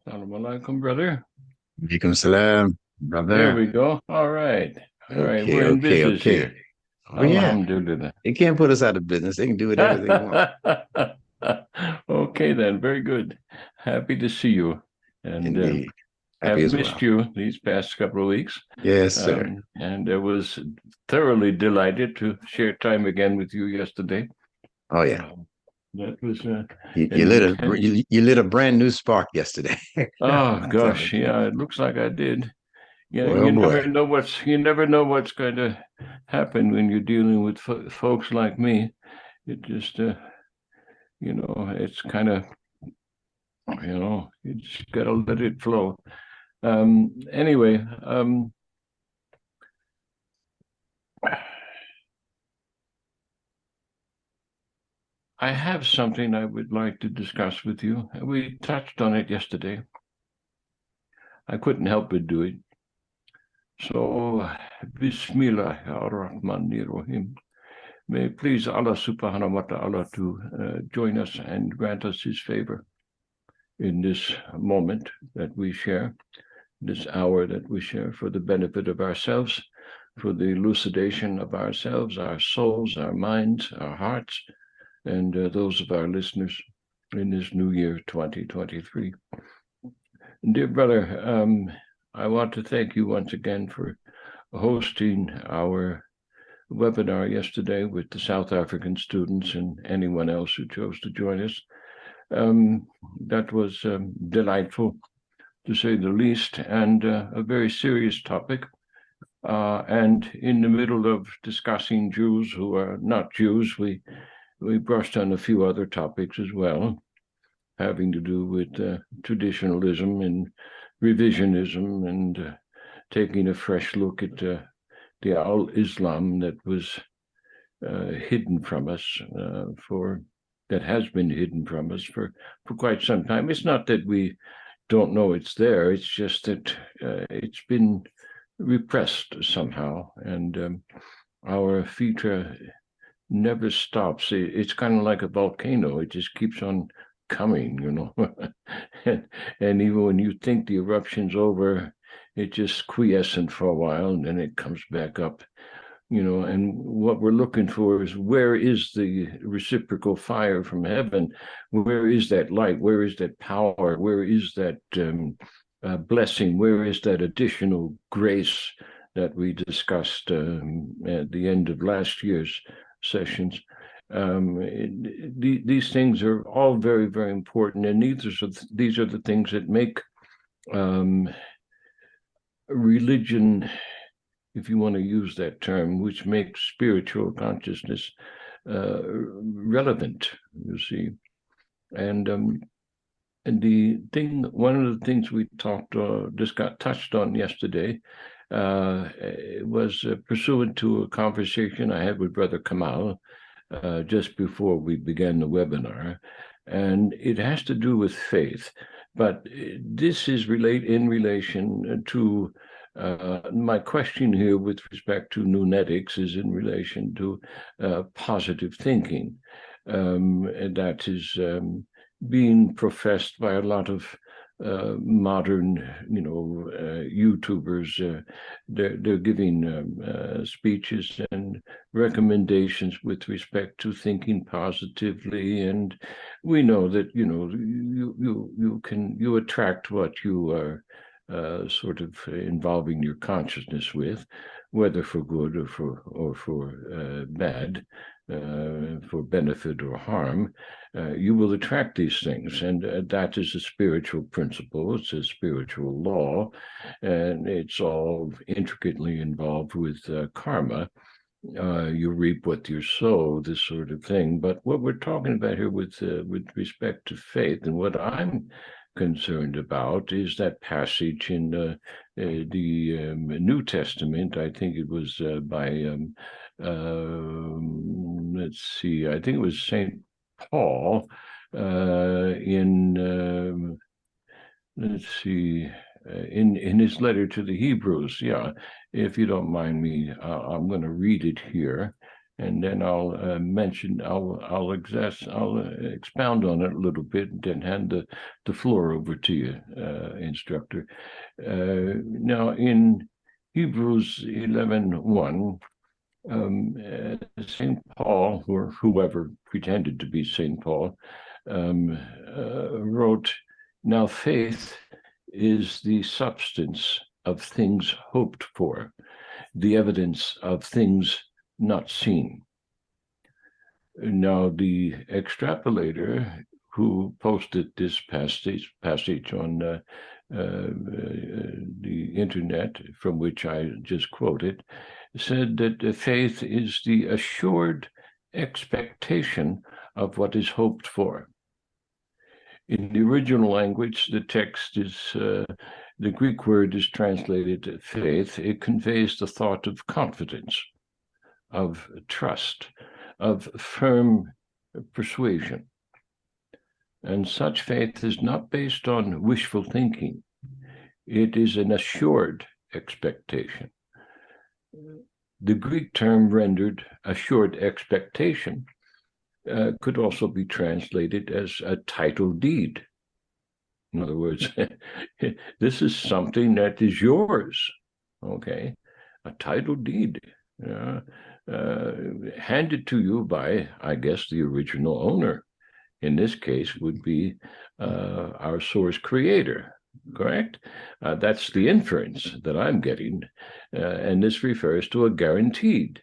Assalamu alaikum, brother. Alaikum salam, There brother. we go. All right. All right. Okay, We're in okay, business okay. here. Oh yeah, Alhamdulillah. they can't put us out of business. They can do whatever they want. Okay, then. Very good. Happy to see you. And Indeed. Happy have as missed well. you these past couple of weeks. Yes, sir. And I was thoroughly delighted to share time again with you yesterday. Oh yeah. Um, that was You an lit a intense. you lit a brand new spark yesterday. Oh I'm telling gosh, you. yeah, it looks like I did. Yeah, Well, boy. you never know what's going to happen when you're dealing with folks like me. It just it's kind of you just got to let it flow. Anyway, I have something I would like to discuss with you. We touched on it yesterday. I couldn't help but do it. So, Bismillah ar-Rahman ar-Rahim. May please Allah subhanahu wa ta'ala to join us and grant us his favor in this moment that we share, this hour that we share for the benefit of ourselves, for the elucidation of ourselves, our souls, our minds, our hearts, and those of our listeners in this new year 2023. Dear brother, I want to thank you once again for hosting our webinar yesterday with the South African students and anyone else who chose to join us. That was delightful, to say the least, and a very serious topic. And in the middle of discussing Jews who are not Jews, we brushed on a few other topics as well, having to do with traditionalism and revisionism and taking a fresh look at the Al-Islam that was hidden from us that has been hidden from us for quite some time. It's not that we don't know it's there. It's just that it's been repressed somehow, and our fitra never stops. It's kind of like a volcano. It just keeps on coming, and even when you think the eruption's over, it just quiescent for a while, and then it comes back up. And what we're looking for is, where is the reciprocal fire from heaven? Where is that light? Where is that power? Where is that blessing? Where is that additional grace that we discussed at the end of last year's sessions? These things are all very, very important, and these are the things that make religion, if you want to use that term, which makes spiritual consciousness relevant, you see. And one of the things we got touched on yesterday was pursuant to a conversation I had with Brother Kamal just before we began the webinar, and it has to do with faith. But this is in relation to my question here with respect to Nunetics is in relation to positive thinking. That is being professed by a lot of modern, YouTubers. They're giving speeches and recommendations with respect to thinking positively, and we know that you attract what you are sort of involving your consciousness with, whether for good or for bad, for benefit or harm. You will attract these things, and that is a spiritual principle. It's a spiritual law, and it's all intricately involved with karma. You reap what you sow, this sort of thing. But what we're talking about here with respect to faith, and what I'm concerned about, is that passage in the New Testament. I think it was by let's see, I think it was Saint Paul in let's see, in his letter to the Hebrews. Yeah, if you don't mind me, I'm going to read it here. and then I'll I'll expound on it a little bit, and then hand the floor over to you, instructor. Now, in Hebrews 11:1, St. Paul, or whoever pretended to be St. Paul, wrote, "Now faith is the substance of things hoped for, the evidence of things not seen." Now, the extrapolator who posted this passage on the internet, from which I just quoted, said that faith is the assured expectation of what is hoped for. In the original language, the text is, the Greek word is translated faith. It conveys the thought of confidence, of trust, of firm persuasion. And such faith is not based on wishful thinking. It is an assured expectation. The Greek term rendered assured expectation could also be translated as a title deed. In other words, this is something that is yours, okay? A title deed, handed to you by, I guess, the original owner. In this case would be our source creator, correct? That's the inference that I'm getting, and this refers to a guaranteed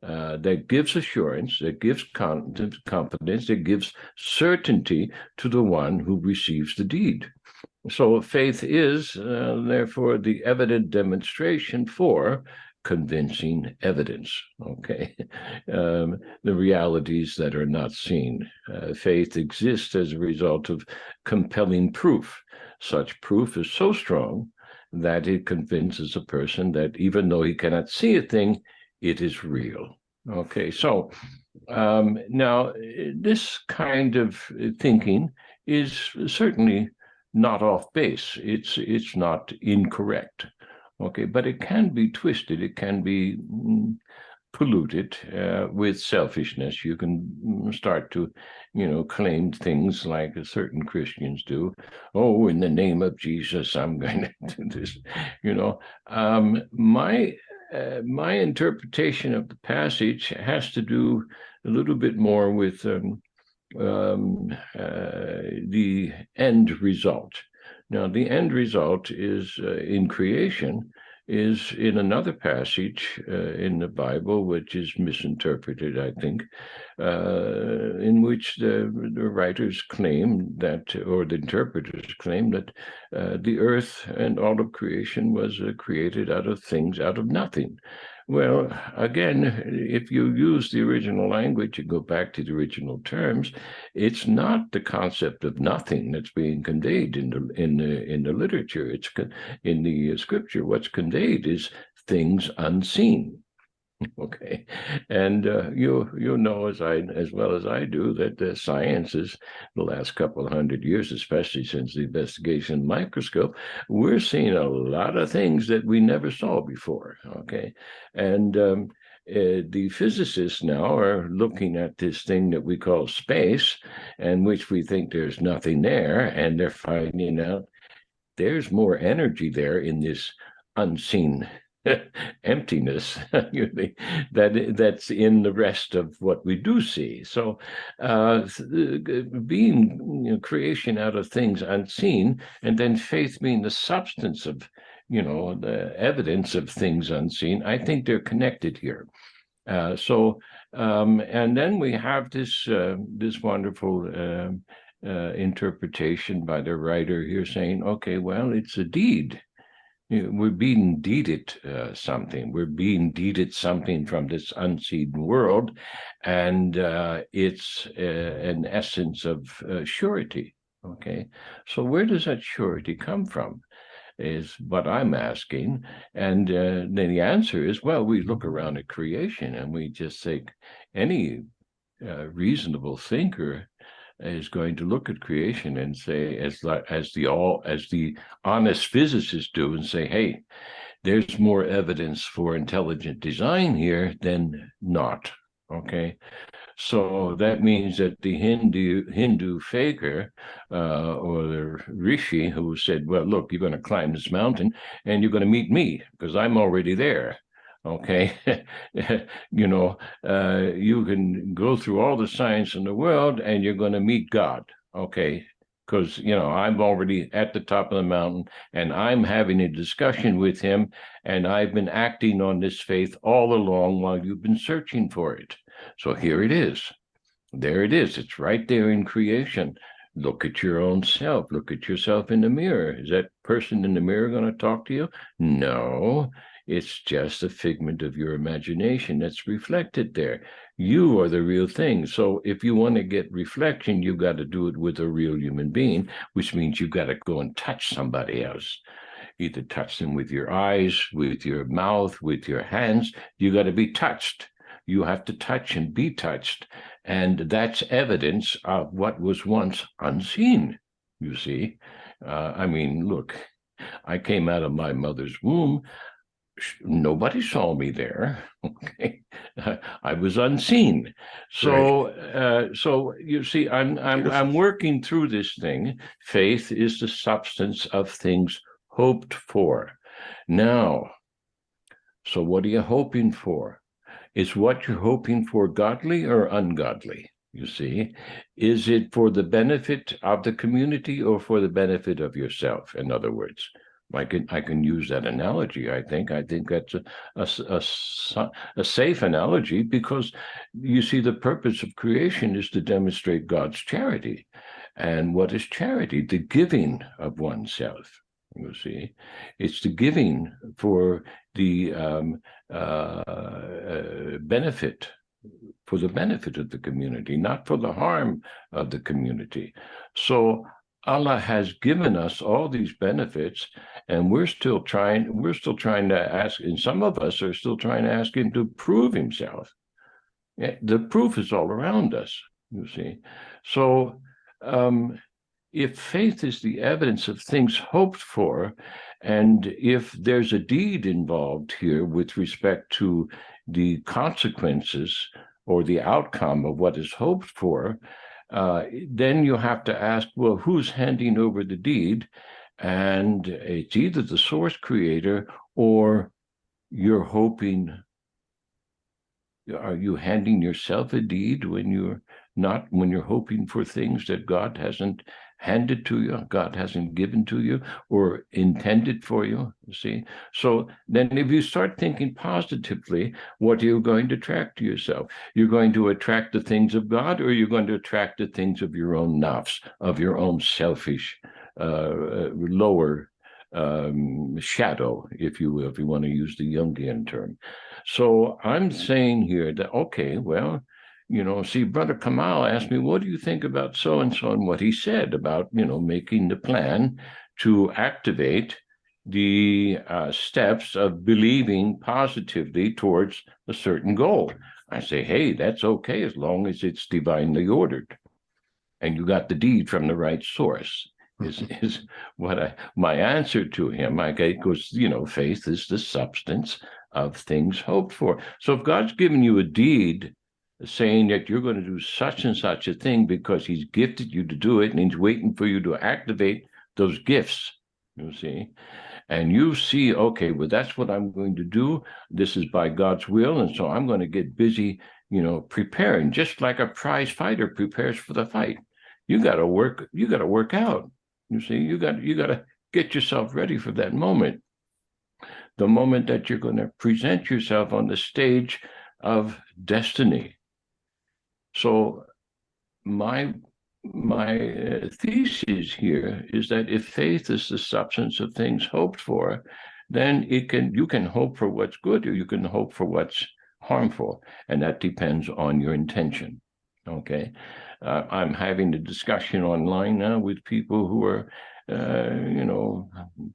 that gives assurance, that gives confidence, that gives certainty to the one who receives the deed. So faith is, therefore, the evident demonstration for convincing evidence, okay? The realities that are not seen. Faith exists as a result of compelling proof. Such proof is so strong that it convinces a person that even though he cannot see a thing, it is real. Okay, so now this kind of thinking is certainly not off base. It's not incorrect. Okay, but it can be twisted. It can be polluted with selfishness. You can start to, claim things like certain Christians do. Oh, in the name of Jesus, I'm going to do this. My interpretation of the passage has to do a little bit more with the end result. Now, the end result is in creation, is in another passage in the Bible, which is misinterpreted, I think, in which the writers claim that, or the interpreters claim that the earth and all of creation was created out of things, out of nothing. Well, again, if you use the original language and go back to the original terms, it's not the concept of nothing that's being conveyed in the literature. It's in the scripture. What's conveyed is things unseen. Okay, and you know as well as I do that the sciences, the last couple of hundred years, especially since the investigation microscope, we're seeing a lot of things that we never saw before. Okay, and the physicists now are looking at this thing that we call space, and which we think there's nothing there, and they're finding out there's more energy there in this unseen emptiness that's in the rest of what we do see. So being creation out of things unseen, and then faith being the substance of the evidence of things unseen, I think they're connected here. And then we have this wonderful interpretation by the writer here saying, okay, well, it's a deed. We're being deeded something. We're being deeded something from this unseen world, and it's an essence of surety. Okay, so where does that surety come from? Is what I'm asking, and then the answer is, well, we look around at creation, and we just think any reasonable thinker is going to look at creation and say, as the honest physicists do, and say, hey, there's more evidence for intelligent design here than not. Okay. So that means that the Hindu faker or the rishi who said, well, look, you're going to climb this mountain and you're going to meet me because I'm already there. Okay. You can go through all the science in the world and you're going to meet God. Okay. Because, I'm already at the top of the mountain and I'm having a discussion with him, and I've been acting on this faith all along while you've been searching for it. So here it is. There it is. It's right there in creation. Look at your own self. Look at yourself in the mirror. Is that person in the mirror going to talk to you? No, it's just a figment of your imagination that's reflected there. You are the real thing. So if you want to get reflection, you've got to do it with a real human being, which means you've got to go and touch somebody else. Either touch them with your eyes, with your mouth, with your hands. You got to be touched. You have to touch and be touched. And that's evidence of what was once unseen, you see. Look, I came out of my mother's womb. Nobody saw me there. Okay, I was unseen. So, so you see, I'm working through this thing. Faith is the substance of things hoped for. Now, so what are you hoping for? Is what you're hoping for godly or ungodly? You see, is it for the benefit of the community or for the benefit of yourself? In other words, I can use that analogy. I think that's a safe analogy, because you see, the purpose of creation is to demonstrate God's charity. And what is charity? The giving of oneself. You see, it's the giving for the benefit, for the benefit of the community, not for the harm of the community. So Allah has given us all these benefits, and we're still trying to ask, and some of us are still trying to ask him to prove himself. The proof is all around us, you see. So if faith is the evidence of things hoped for, and if there's a deed involved here with respect to the consequences or the outcome of what is hoped for, then you have to ask, well, who's handing over the deed? And it's either the source creator, or you're hoping. Are you handing yourself a deed when you're hoping for things that God hasn't handed to you, God hasn't given to you or intended for you? See? So then if you start thinking positively, what are you going to attract to yourself? You're going to attract the things of God, or you're going to attract the things of your own nafs, of your own selfish, lower shadow, if you will, if you want to use the Jungian term. So I'm saying here that, okay, well, see, Brother Kamal asked me, what do you think about so-and-so, and what he said about, making the plan to activate the steps of believing positively towards a certain goal. I say, hey, that's okay as long as it's divinely ordered and you got the deed from the right source. Is what my answer to him. Because faith is the substance of things hoped for. So if God's given you a deed saying that you're going to do such and such a thing because he's gifted you to do it, and he's waiting for you to activate those gifts, you see, and you see, okay, well, that's what I'm going to do. This is by God's will, and so I'm going to get busy, preparing, just like a prize fighter prepares for the fight. You got to work out. You see, you got to get yourself ready for that moment. The moment that you're going to present yourself on the stage of destiny. So my thesis here is that if faith is the substance of things hoped for, then you can hope for what's good, or you can hope for what's harmful, and that depends on your intention. Okay. I'm having a discussion online now with people who are,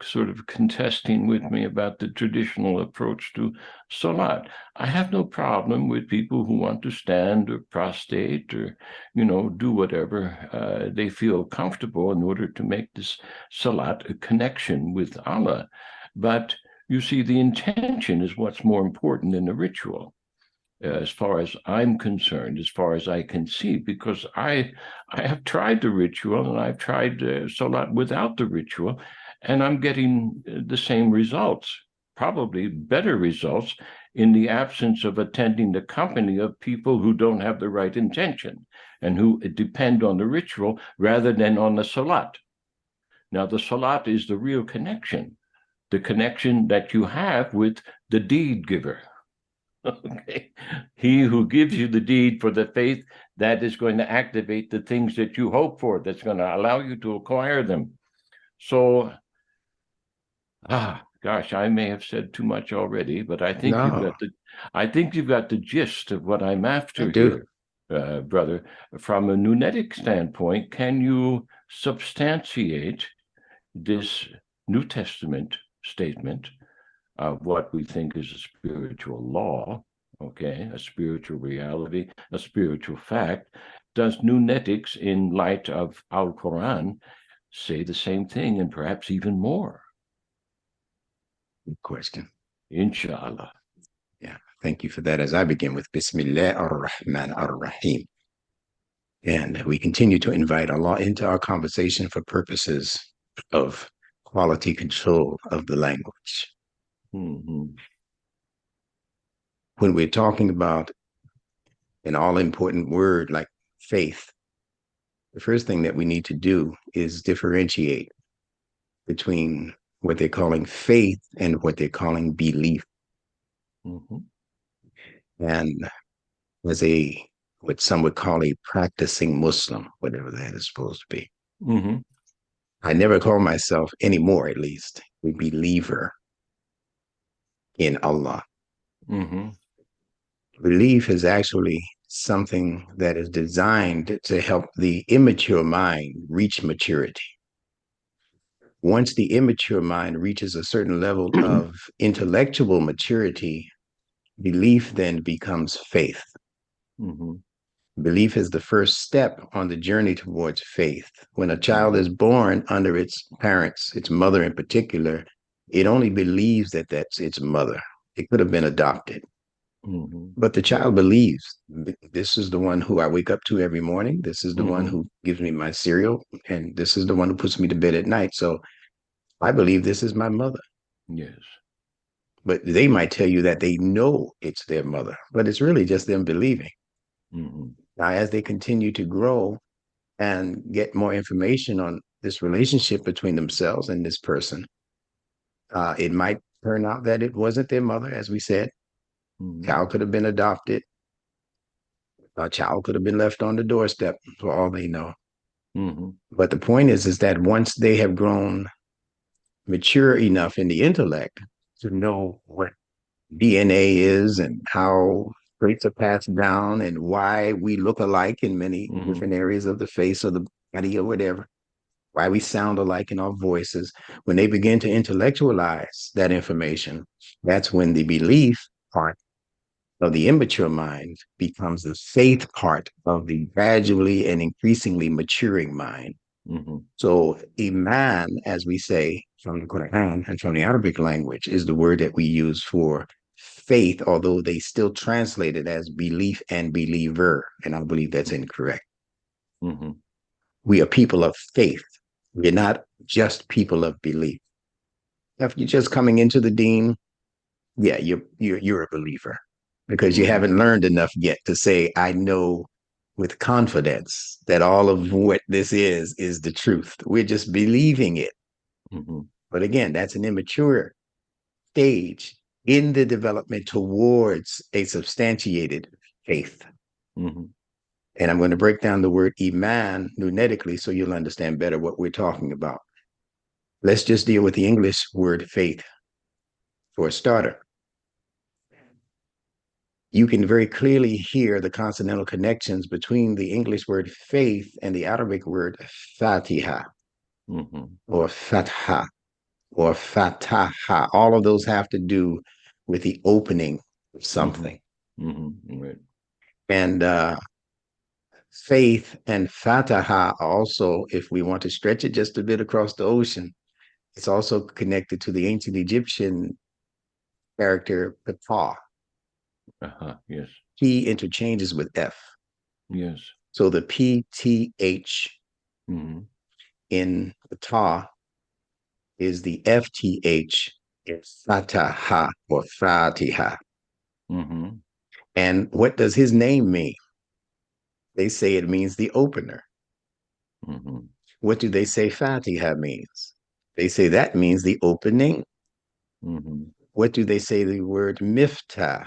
sort of contesting with me about the traditional approach to salat. I have no problem with people who want to stand or prostrate or, do whatever they feel comfortable in order to make this salat a connection with Allah. But you see, the intention is what's more important than the ritual. as far as I'm concerned, as far as I can see, because I have tried the ritual and I've tried Salat without the ritual, and I'm getting the same results, probably better results in the absence of attending the company of people who don't have the right intention and who depend on the ritual rather than on the Salat. Now, the Salat is the real connection, the connection that you have with the deed giver. Okay. He who gives you the deed for the faith that is going to activate the things that you hope for, that's going to allow you to acquire them. So, gosh, I may have said too much already, but No, I think you've got the gist of what I'm I after do. here, brother. From a nunetic standpoint, can you substantiate this New Testament statement of what we think is a spiritual law, okay, a spiritual reality, a spiritual fact? Does Nunetics, in light of Al Quran, say the same thing and perhaps even more? Good question. Inshallah. Yeah, thank you for that. As I begin with Bismillah ar-Rahman ar-Rahim. And we continue to invite Allah into our conversation for purposes of quality control of the language. Mm-hmm. When we're talking about an all important word like faith, the first thing that we need to do is differentiate between what they're calling faith and what they're calling belief. Mm-hmm. And as what some would call a practicing Muslim, whatever that is supposed to be, Mm-hmm. I never call myself anymore, at least, a believer in Allah. Mm-hmm. Belief is actually something that is designed to help the immature mind reach maturity. Once the immature mind reaches a certain level of intellectual maturity, belief then becomes faith. Mm-hmm. Belief is the first step on the journey towards faith. When a child Mm-hmm. is born under its parents, its mother in particular, it only believes that that's its mother. It could have been adopted. Mm-hmm. But the child believes this is the one who I wake up to every morning. This is the one Mm-hmm. who gives me my cereal. And this is the one who puts me to bed at night. So I believe this is my mother. Yes. But they might tell you that they know it's their mother, but it's really just them believing. Mm-hmm. Now, as they continue to grow and get more information on this relationship between themselves and this person, it might turn out that it wasn't their mother, as we said. Mm-hmm. Child could have been adopted. A child could have been left on the doorstep for all they know. Mm-hmm. But the point is that once they have grown mature enough in the intellect to know what DNA is and how traits are passed down and why we look alike in many Mm-hmm. different areas of the face or the body or whatever, why we sound alike in our voices, when they begin to intellectualize that information, that's when the belief part of the immature mind becomes the faith part of the gradually and increasingly maturing mind. Mm-hmm. So, Iman, as we say from the Quran and from the Arabic language, is the word that we use for faith, although they still translate it as belief and believer. And I believe that's incorrect. Mm-hmm. We are people of faith. We're not just people of belief. If you're just coming into the deen, yeah, you're a believer because you Mm-hmm. haven't learned enough yet to say, I know with confidence that all of what this is the truth. We're just believing it. Mm-hmm. But again, that's an immature stage in the development towards a substantiated faith. Mm-hmm. And I'm going to break down the word iman nunetically so you'll understand better what we're talking about. Let's just deal with the English word faith for a starter. You can very clearly hear the consonantal connections between the English word faith and the Arabic word fatiha Mm-hmm. or fatha or fataha. All of those have to do with the opening of Mm-hmm. something. Mm-hmm. Right. And faith and fataha also, if we want to stretch it just a bit across the ocean, it's also connected to the ancient Egyptian character ptah. Yes. P interchanges with F. Yes. So the PTH Mm-hmm. in the Ta is the FTH in Fataha or Fatiha. Mm-hmm. And what does his name mean? They say it means the opener. Mm-hmm. What do they say Fatiha means? They say that means the opening. Mm-hmm. What do they say the word miftah,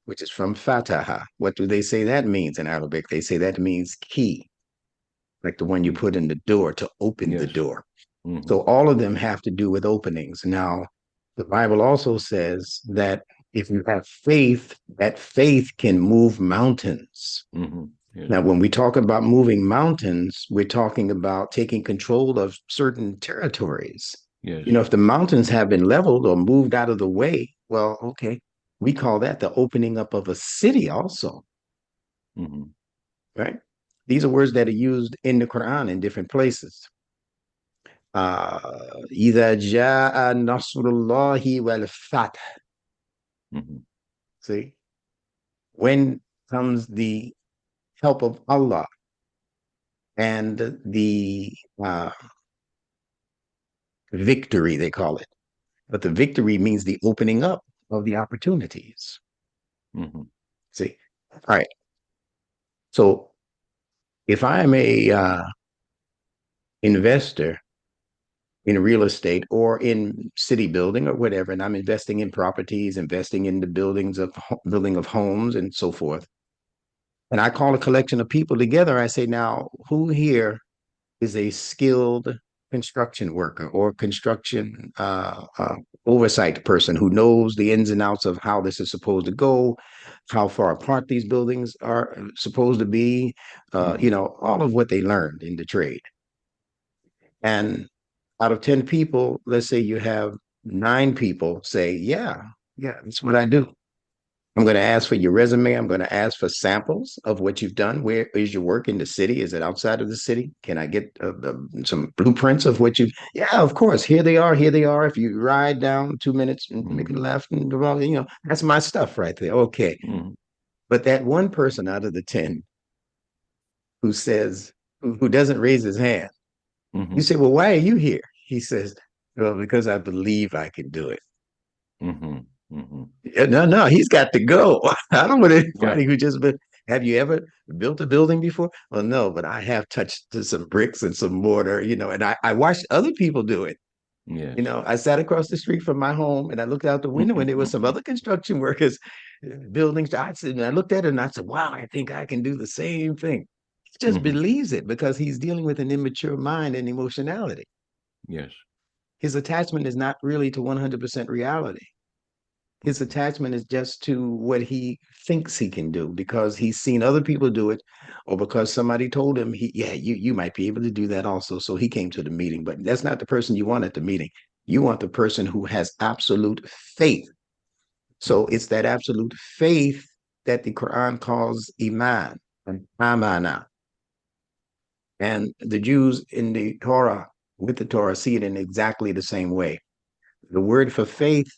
which is from Fataha? What do they say that means in Arabic? They say that means key, like the one you put in the door to open the Yes. door. Mm-hmm. So all of them have to do with openings. Now, the Bible also says that if you have faith, that faith can move mountains. Mm-hmm. Yes. Now, when we talk about moving mountains, we're talking about taking control of certain territories. Yes. You know, if the mountains have been leveled or moved out of the way, well, okay, we call that the opening up of a city also, Mm-hmm. right? These are words that are used in the Quran in different places. إذا جاء نصر الله والفتح. Mm-hmm. See, when comes the help of Allah and the victory, they call it. But the victory means the opening up of the opportunities. Mm-hmm. See, all right. So if I'm a investor in real estate or in city building or whatever, and I'm investing in properties, investing in the building of homes and so forth, and I call a collection of people together, I say, now, who here is a skilled construction worker or construction oversight person who knows the ins and outs of how this is supposed to go, how far apart these buildings are supposed to be, Mm-hmm. you know, all of what they learned in the trade. And out of 10 people, let's say you have 9 people say, yeah, that's what I do. I'm going to ask for your resume. I'm going to ask for samples of what you've done. Where is your work in the city? Is it outside of the city? Can I get some blueprints of what you've? Yeah, of course. Here they are. Here they are. If you ride down 2 minutes and make a Mm-hmm. left and you know, that's my stuff right there. Okay. Mm-hmm. But that one person out of the 10 who says, who doesn't raise his hand, you Mm-hmm. say, well, why are you here? He says, well, because I believe I can do it. Mm-hmm. Mm-hmm. Yeah, no, he's got to go. I don't want Yeah. anybody who just been. Have you ever built a building before? Well, no, but I have touched some bricks and some mortar, you know, and I watched other people do it. Yes. You know, I sat across the street from my home and I looked out the window and there was some other construction workers buildings. I said, and I looked at it and I said, wow, I think I can do the same thing. He just Mm-hmm. believes it because he's dealing with an immature mind and emotionality. Yes. His attachment is not really to 100% reality. His Mm-hmm. attachment is just to what he thinks he can do because he's seen other people do it or because somebody told him you might be able to do that also, so he came to the meeting. But that's not the person you want at the meeting. You want the person who has absolute faith. So Mm-hmm. it's that absolute faith that the Quran calls iman and amana. And the Jews in the Torah, with the Torah, see it in exactly the same way. The word for faith,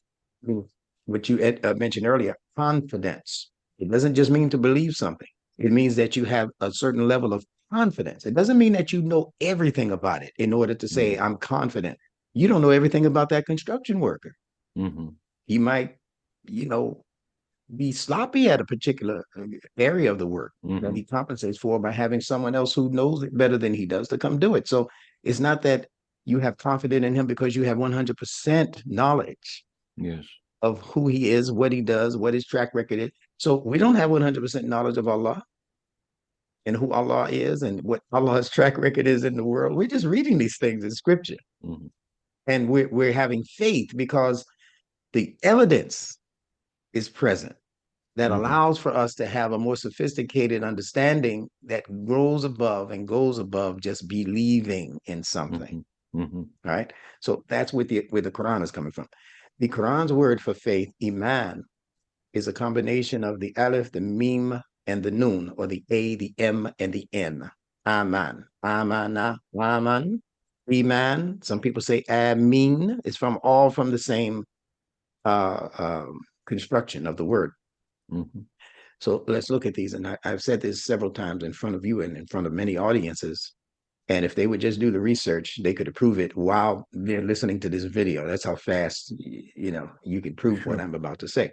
which you mentioned earlier, confidence. It doesn't just mean to believe something. It means that you have a certain level of confidence. It doesn't mean that you know everything about it in order to say, Mm-hmm. I'm confident. You don't know everything about that construction worker. Mm-hmm. He might, you know, be sloppy at a particular area of the work that Mm-hmm. he compensates for by having someone else who knows it better than he does to come do it. So it's not that you have confidence in him because you have 100% knowledge Yes. of who he is, what he does, what his track record is. So we don't have 100% knowledge of Allah and who Allah is and what Allah's track record is in the world. We're just reading these things in scripture Mm-hmm. and we're having faith because the evidence is present that Mm-hmm. allows for us to have a more sophisticated understanding that grows above and goes above just believing in something. Mm-hmm. Mm-hmm. All right. So that's where the Quran is coming from. The Quran's word for faith, iman, is a combination of the aleph, the mim, and the nun, or the a, the m, and the n. Aman, amana, aman, iman. Some people say amin. It's all from the same construction of the word. Mm-hmm. So let's look at these. And I've said this several times in front of you and in front of many audiences. And if they would just do the research, they could approve it while they're listening to this video. That's how fast, you can prove what Sure. I'm about to say.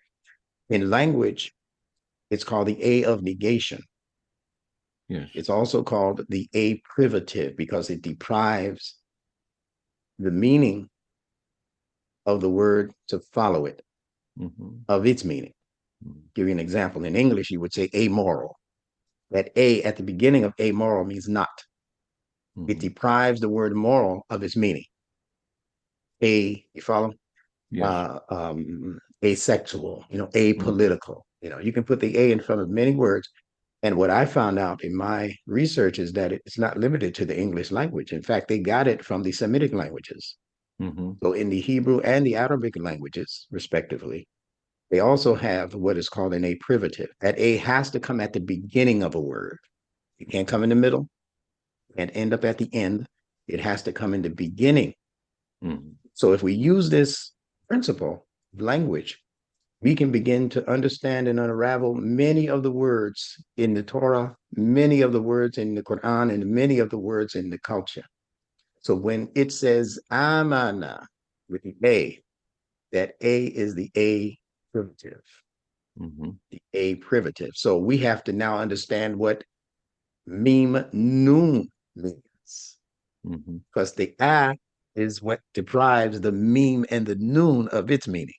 In language, it's called the A of negation. Yes. It's also called the A privative because it deprives the meaning of the word to follow it, of its meaning. Give you an example. In English, you would say amoral. That A at the beginning of amoral means not. It deprives the word moral of its meaning. You follow? Yes. Asexual, apolitical. You can put the A in front of many words. And what I found out in my research is that it's not limited to the English language. In fact, they got it from the Semitic languages. So in the Hebrew and the Arabic languages, respectively, they also have what is called an A privative. That A has to come at the beginning of a word. It can't come in the middle and end up at the end. It has to come in the beginning. So if we use this principle of language, we can begin to understand and unravel many of the words in the Torah, many of the words in the Quran, and many of the words in the culture. So when it says amana with the A, that A is the A privative. The A privative. So we have to now understand what meme noon means. Because the A is what deprives the meme and the noon of its meaning.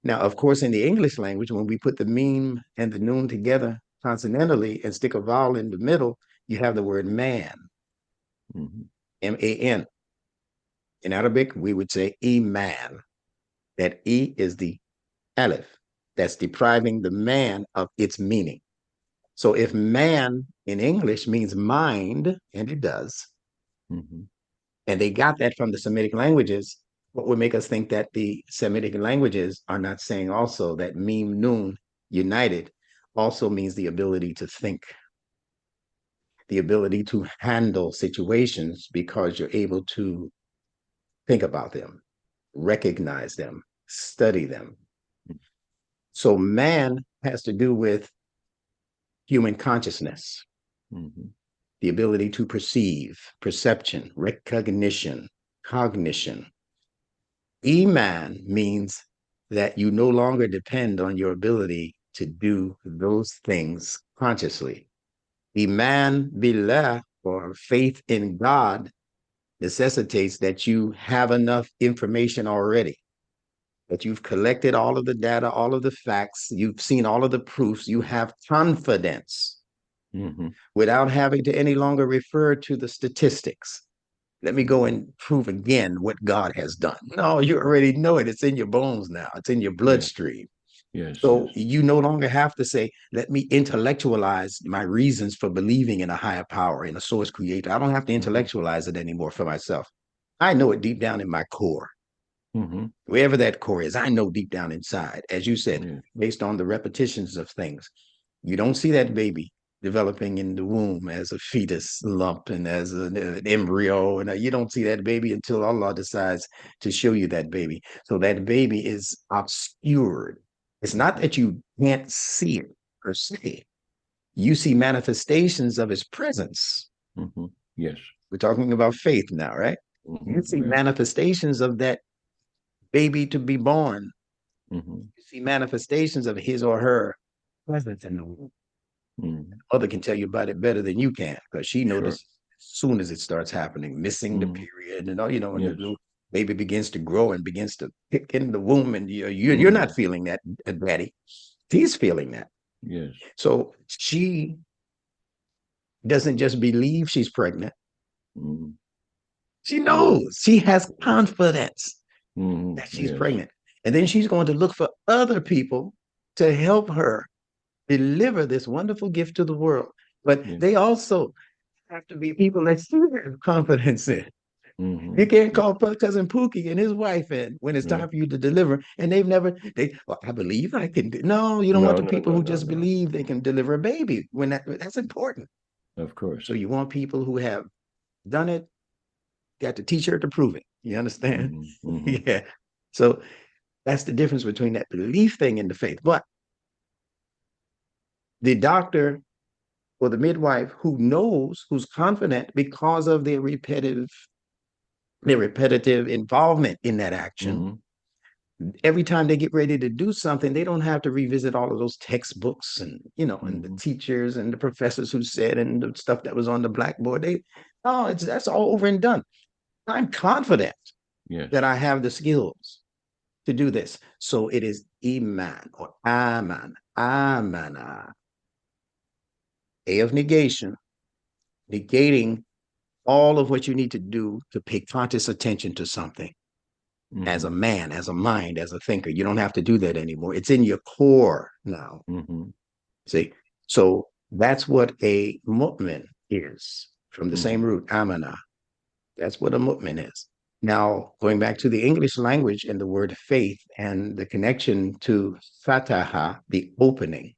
Now, of course, in the English language, when we put the meme and the noon together consonantally and stick a vowel in the middle, you have the word man, M-A-N. In Arabic, we would say iman. That E is the aleph that's depriving the man of its meaning. So if man in English means mind, and it does, and they got that from the Semitic languages, what would make us think that the Semitic languages are not saying also that meme noon united also means the ability to think, the ability to handle situations because you're able to think about them, recognize them, study them. So man has to do with human consciousness, the ability to perceive, perception, recognition, cognition. Iman means that you no longer depend on your ability to do those things consciously. Iman billah, or faith in God, necessitates that you have enough information already, that you've collected all of the data, all of the facts, you've seen all of the proofs, you have confidence without having to any longer refer to the statistics. Let me go and prove again what God has done. No, you already know it. It's in your bones now. It's in your bloodstream. Yes. So you no longer have to say, let me intellectualize my reasons for believing in a higher power, in a source creator. I don't have to intellectualize it anymore for myself. I know it deep down in my core. Wherever that core is, I know deep down inside, as you said, based on the repetitions of things. You don't see that baby developing in the womb as a fetus lump and as an embryo. And you don't see that baby until Allah decides to show you that baby. So that baby is obscured. It's not that you can't see it per se. You see manifestations of his presence. Yes. We're talking about faith now, right? You see manifestations of that baby to be born. You see manifestations of his or her presence in the womb. Mother can tell you about it better than you can because she notices as soon as it starts happening, missing the period, and when the little baby begins to grow and begins to pick in the womb, and you're not feeling that, daddy. He's feeling that. Yes. So she doesn't just believe she's pregnant. She knows. She has confidence that she's pregnant. And then she's going to look for other people to help her deliver this wonderful gift to the world. But they also have to be people that she has confidence in. You can't call cousin Pookie and his wife in when it's time for you to deliver, and well, I believe I can do. No, you don't want the people who just believe they can deliver a baby when that's important. Of course. So you want people who have done it, got the t-shirt to prove it. You understand? Yeah. So that's the difference between that belief thing and the faith. But The doctor or the midwife who knows, who's confident because of their repetitive involvement in that action. Mm-hmm. Every time they get ready to do something, they don't have to revisit all of those textbooks and and the Mm-hmm. teachers and the professors who said and the stuff that was on the blackboard. That's all over and done. I'm confident Yes. that I have the skills to do this. So it is iman or aman, amana, a of negation, negating all of what you need to do to pay conscious attention to something as Mm-hmm. a man, as a mind, as a thinker. You don't have to do that anymore. It's in your core now. Mm-hmm. See? So that's what a mu'min is from the same Mm-hmm. root, amana. That's what a mu'min is. Now, going back to the English language and the word faith and the connection to fataha, the opening,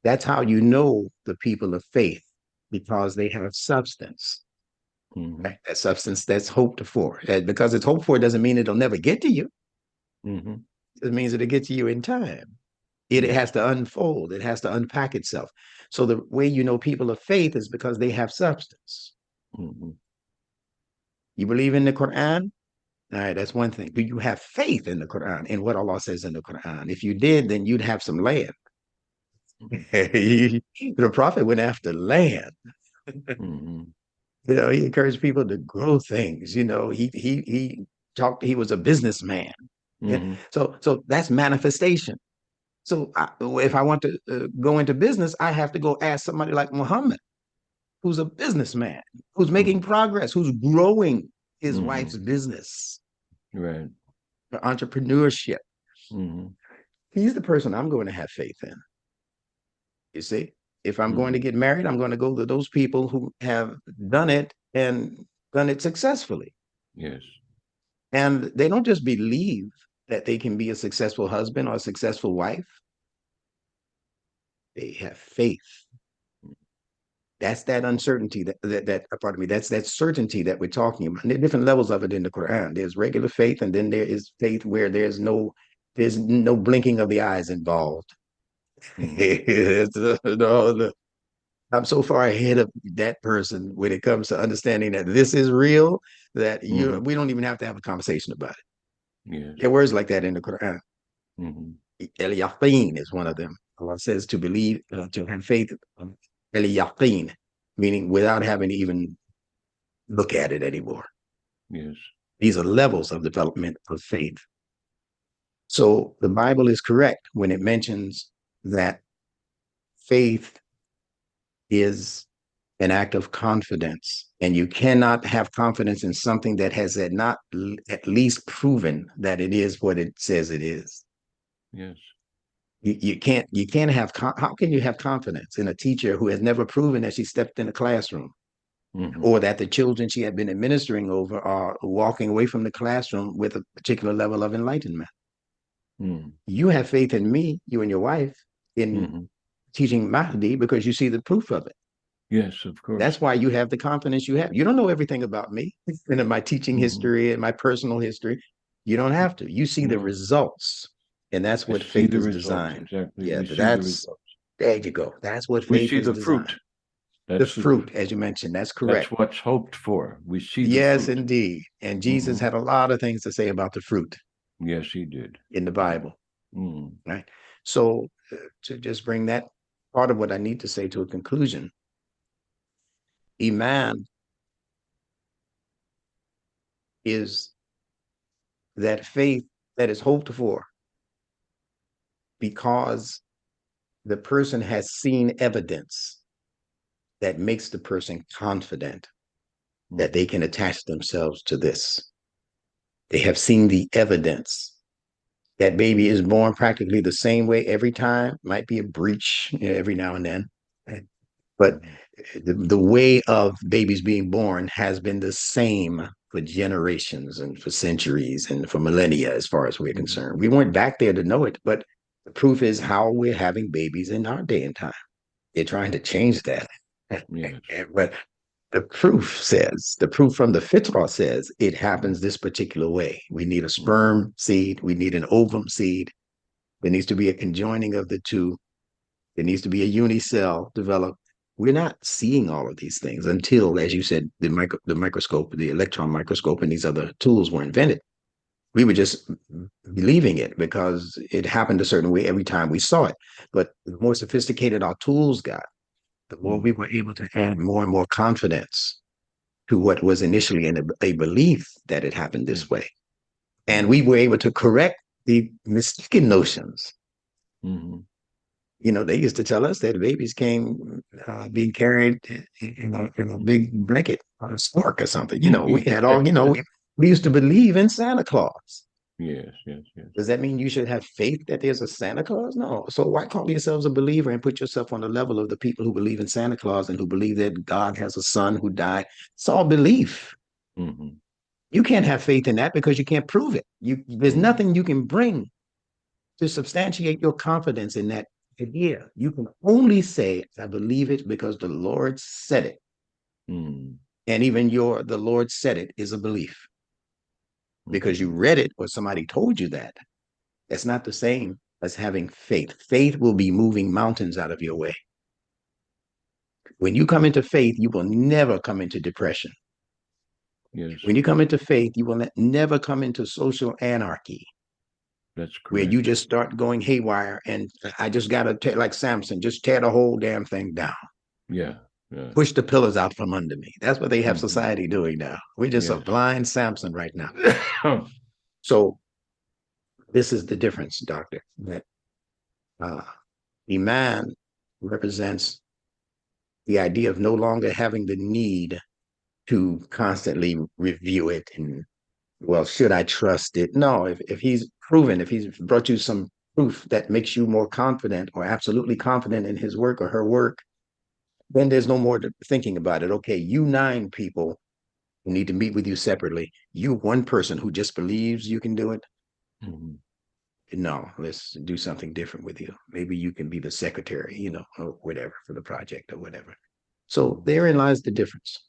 that's how you know the people of faith because they have substance. Mm-hmm. Right? That substance that's hoped for. And because it's hoped for doesn't mean it'll never get to you. Mm-hmm. It means it'll get to you in time. It Yes. has to unfold, it has to unpack itself. So the way you know people of faith is because they have substance. Mm-hmm. You believe in the Quran? All right, that's one thing. Do you have faith in the Quran, in what Allah says in the Quran? If you did, then you'd have some land. The Prophet went after land. Mm-hmm. He encouraged people to grow things. He talked. He was a businessman. Yeah. Mm-hmm. So that's manifestation. So if I want to go into business, I have to go ask somebody like Muhammad, who's a businessman, who's making progress, who's growing his Mm-hmm. wife's business, Right. entrepreneurship. Mm-hmm. He's the person I'm going to have faith in. You see, if I'm going Mm-hmm. to get married, I'm going to go to those people who have done it and done it successfully. Yes. And they don't just believe that they can be a successful husband or a successful wife, they have faith. That's that uncertainty pardon me, that's that certainty that we're talking about. And there are different levels of it in the Quran. There's regular faith, and then there is faith where there's no blinking of the eyes involved. Mm-hmm. I'm so far ahead of that person when it comes to understanding that this is real that Mm-hmm. we don't even have to have a conversation about it. Yes. There are words like that in the Quran. Mm-hmm. El yaqeen is one of them. Allah says to believe, to have faith. El yaqeen, meaning without having to even look at it anymore. Yes. These are levels of development of faith. So the Bible is correct when it mentions that faith is an act of confidence, and you cannot have confidence in something that has not at least proven that it is what it says it is. Yes. You can't have how can you have confidence in a teacher who has never proven that she stepped in a classroom Mm-hmm. or that the children she had been administering over are walking away from the classroom with a particular level of enlightenment? Mm-hmm. You have faith in me, you and your wife, in Mm-hmm. teaching Mahdi because you see the proof of it. Yes, of course. That's why you have the confidence you have. You don't know everything about me and in my teaching Mm-hmm. history and my personal history. You don't have to. You see the No, results, and that's I what see faith the is results. designed. Exactly. Yeah, We see the that's results. there you go. That's what We faith see is the fruit. designed. The That's the fruit, as you mentioned, that's that's correct. what's hoped for. We see the Yes, fruit. indeed. And Jesus Mm-hmm. had a lot of things to say about the fruit Yes, he did. in the Bible, Mm-hmm. right? So, to just bring that part of what I need to say to a conclusion, Iman is that faith that is hoped for because the person has seen evidence that makes the person confident that Mm-hmm. they can attach themselves to this. They have seen the evidence. That baby is born practically the same way every time. Might be a breach every now and then, but Mm-hmm. the way of babies being born has been the same for generations and for centuries and for millennia, as far as we're Mm-hmm. concerned. We weren't back there to know it, but the proof is how we're having babies in our day and time. They're trying to change that. Yes. But the proof from the fitra says it happens this particular way. We need a Mm-hmm. sperm seed, we need an ovum seed. There needs to be a conjoining of the two. There needs to be a unicell developed. We're not seeing all of these things until, as you said, the microscope, the electron microscope, and these other tools were invented. We were just believing it because it happened a certain way every time we saw it. But the more sophisticated our tools got, the more we were able to add more and more confidence to what was initially a belief that it happened this way. And we were able to correct the mistaken notions. Mm-hmm. You know, they used to tell us that babies came being carried in a big blanket on a stork or something. You know, we had all, we used to believe in Santa Claus. Yes, yes, yes. Does that mean you should have faith that there's a Santa Claus? No. So why call yourselves a believer and put yourself on the level of the people who believe in Santa Claus and who believe that God has a son who died? It's all belief. Mm-hmm. You can't have faith in that because you can't prove it. There's nothing you can bring to substantiate your confidence in that idea. You can only say, I believe it because the Lord said it. Mm-hmm. And even the Lord said it is a belief because you read it or somebody told you that. That's not the same as having faith. Faith will be moving mountains out of your way. When you come into faith, you will never come into depression. Yes. When you come into faith, you will never come into social anarchy. That's correct. Where you just start going haywire and I just got to, like Samson, just tear the whole damn thing down. Yeah. Yeah. Push the pillars out from under me. That's what they have society doing now. We're just a blind Samson right now. So this is the difference, doctor, that Iman represents the idea of no longer having the need to constantly review it and, well, should I trust it? No, if he's proven, if he's brought you some proof that makes you more confident or absolutely confident in his work or her work, then there's no more thinking about it. Okay, you 9 people who need to meet with you separately. You one person who just believes you can do it. Mm-hmm. No, let's do something different with you. Maybe you can be the secretary, or whatever for the project or whatever. So therein lies the difference.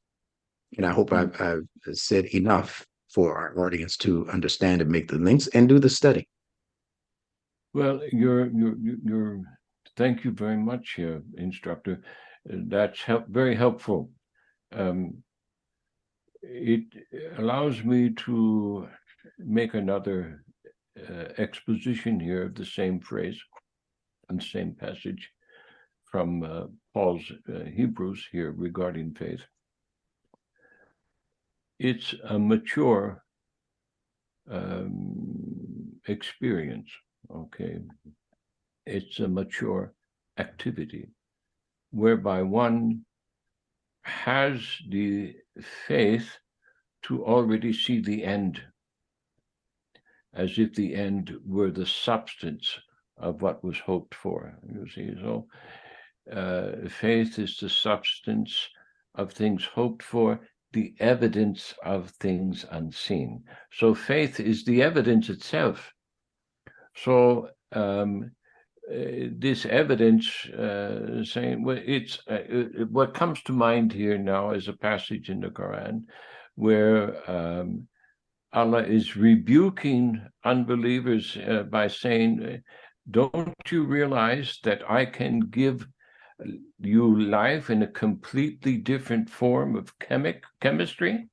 And I hope I've said enough for our audience to understand and make the links and do the study. Well, thank you very much, instructor. That's very helpful. It allows me to make another exposition here of the same phrase and same passage from Paul's Hebrews here regarding faith. It's a mature experience, okay? It's a mature activity whereby one has the faith to already see the end, as if the end were the substance of what was hoped for. You see, so faith is the substance of things hoped for, the evidence of things unseen. So faith is the evidence itself. So this evidence saying, well, it's what comes to mind here now is a passage in the Quran where Allah is rebuking unbelievers by saying, don't you realize that I can give you life in a completely different form of chemistry?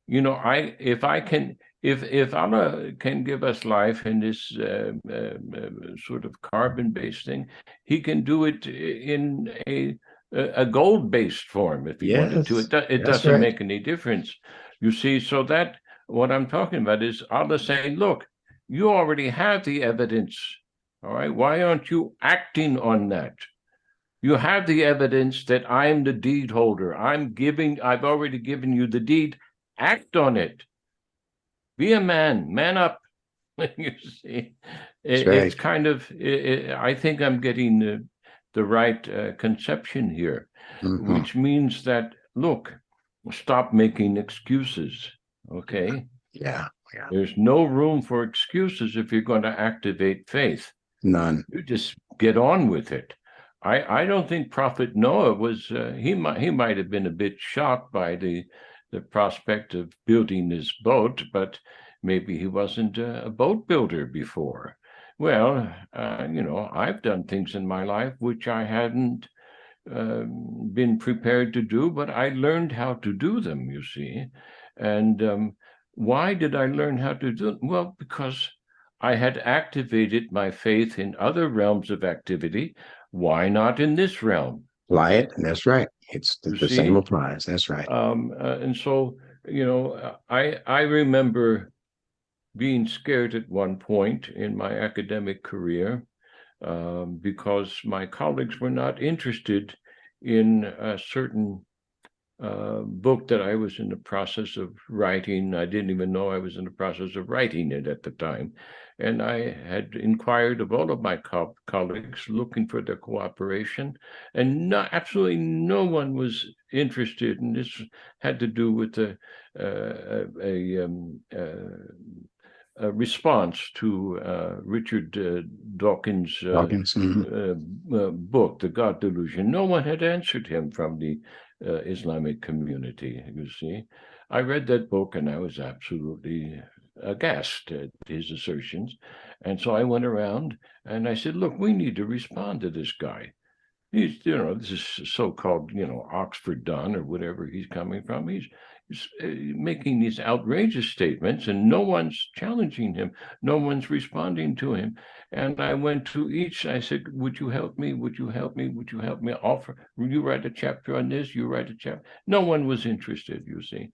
If Allah can give us life in this sort of carbon-based thing, he can do it in a gold-based form if he wanted to. It doesn't make any difference. You see, so that what I'm talking about is Allah saying, look, you already have the evidence. All right, why aren't you acting on that? You have the evidence that I'm the deed holder. I've already given you the deed. Act on it. Be a man up. You see, it's kind of, I think I'm getting the right conception here, which means that, look, stop making excuses, okay? Yeah. There's no room for excuses if you're going to activate faith. None. You just get on with it. I don't think Prophet Noah was, he might have been a bit shocked by the prospect of building this boat, but maybe he wasn't a boat builder before. Well, I've done things in my life which I hadn't been prepared to do, but I learned how to do them, you see. And why did I learn how to do them? Well, because I had activated my faith in other realms of activity. Why not in this realm? Apply it, and that's right. It's You the same see? applies. That's right. And so, I remember being scared at one point in my academic career because my colleagues were not interested in a certain book that I was in the process of writing. I didn't even know I was in the process of writing it at the time. And I had inquired of all of my colleagues looking for their cooperation, and absolutely no one was interested. And this had to do with a response to Richard Dawkins' Dawkins. book, The God Delusion. No one had answered him from the Islamic community, you see. I read that book and I was absolutely aghast at his assertions. And so I went around and I said, look, we need to respond to this guy. He's, this is so-called, Oxford Don or whatever he's coming from. He's making these outrageous statements and no one's challenging him. No one's responding to him. And I went to each, I said, would you help me? Would you help me? Would you help me? Offer, you write a chapter on this, you write a chapter. No one was interested, you see.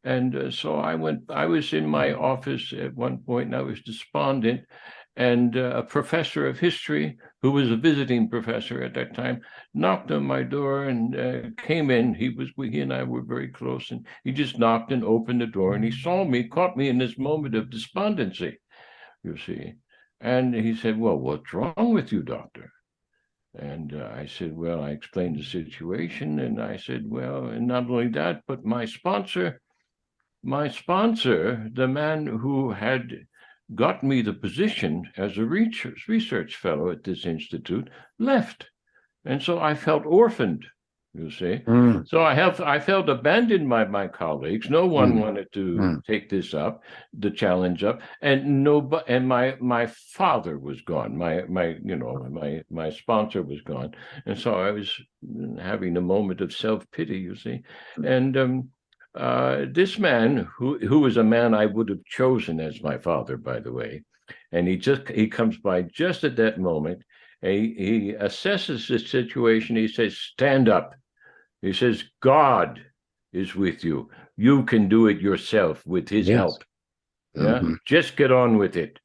And so I was in my office at one point and I was despondent. And a professor of history, who was a visiting professor at that time, knocked on my door and came in. He and I were very close, and he just knocked and opened the door, and he saw me, caught me in this moment of despondency, you see. And he said, well, what's wrong with you, doctor? And I said, well, I explained the situation, and I said, well, and not only that, but my sponsor, the man who had got me the position as a research fellow at this institute, left. And so I felt orphaned, you see. So I felt abandoned by my colleagues. No one wanted to take this up, the challenge up, and my father was gone. My sponsor was gone, and so I was having a moment of self-pity, you see. And this man, who was a man I would have chosen as my father, by the way, and he comes by just at that moment. He assesses the situation. He says, stand up. He says, God is with you. You can do it yourself with his help. Yeah, just get on with it.